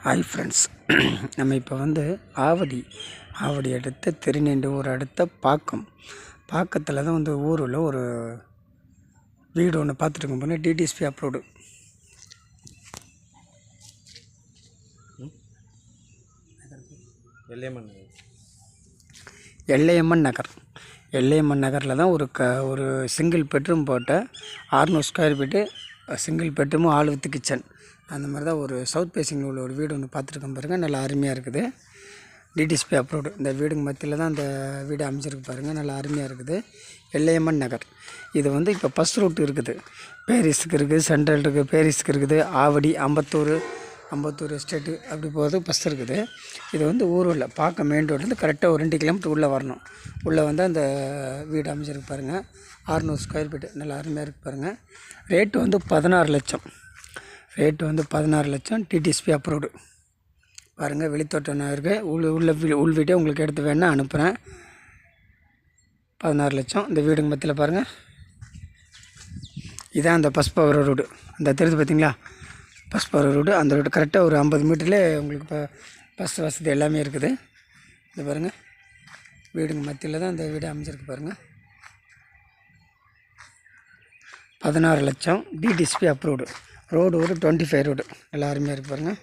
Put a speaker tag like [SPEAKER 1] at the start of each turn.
[SPEAKER 1] Hi friends, நம்ம இப்போ வந்து ஆவடி அடுத்த திருநெண்டூர் அடுத்த பாக்கத்தில் தான் வந்து ஊரில் ஒரு வீடு ஒன்று பார்த்துட்டு போனால் டிடிஎஸ்பி அப்ரோடு எல்லையம்மன் நகரில் தான் ஒரு சிங்கிள் பெட்ரூம் போட்ட 600 ஸ்கொயர் ஃபீட்டு சிங்கிள் பெட்ரூமும் ஆல் வித் கிச்சன் அந்த மாதிரி தான் ஒரு சவுத் ஃபேஸிங்கில் உள்ள ஒரு வீடு ஒன்று பார்த்துருக்கோம் பாருங்கள். நல்லா அருமையாக இருக்குது. டிடிஎஸ்பி அப்ரோடு இந்த வீடுங்க மத்தியில் தான் அந்த வீடு அமைச்சிருக்கு பாருங்கள். நல்லா அருமையாக இருக்குது. எல்லையம்மன் நகர் இது வந்து இப்போ பஸ் ரூட் இருக்குது. பேரிஸுக்கு இருக்குது, சென்ட்ரல் இருக்குது, பேரிஸுக்கு இருக்குது, ஆவடி, அம்பத்தூர் எஸ்டேட்டு அப்படி போகிறது பஸ் இருக்குது. இது வந்து ஊரில் பார்க்க மெயின் ரோட்லேருந்து கரெக்டாக ஒரு 2 கிலோமீட்டர் உள்ளே வரணும். உள்ளே வந்து அந்த வீடு அமைச்சிருக்கு பாருங்கள். 600 ஸ்கொயர் ஃபீட்டு நல்லா அருமையாக இருக்குது பாருங்கள். ரேட்டு வந்து 16 லட்சம். டிடிஎஸ்பி அப்ரோடு பாருங்கள். வெளித்தோட்டம் இருக்குது. உள் வீட்டே உங்களுக்கு எடுத்து வேணா அனுப்புகிறேன். 16 லட்சம். இந்த வீடுங்க மத்தியில் பாருங்கள். இதான் அந்த பஸ் பவர் ரோடு. அந்த தெரிஞ்சு பார்த்தீங்களா, பஸ் பவர் ரோடு. அந்த ரோடு கரெக்டாக ஒரு 50 மீட்டர்லேயே உங்களுக்கு இப்போ பஸ் வசதி எல்லாமே இருக்குது. இது பாருங்கள், வீடுங்க மத்தியில் தான் இந்த வீடு அமைச்சிருக்கு பாருங்கள். 16 லட்சம். டிடிஎஸ்பி அப்ரோடு ரோடு ஒரு 25 ரோடு நல்லா அருமையாக இருக்குது பாருங்கள்.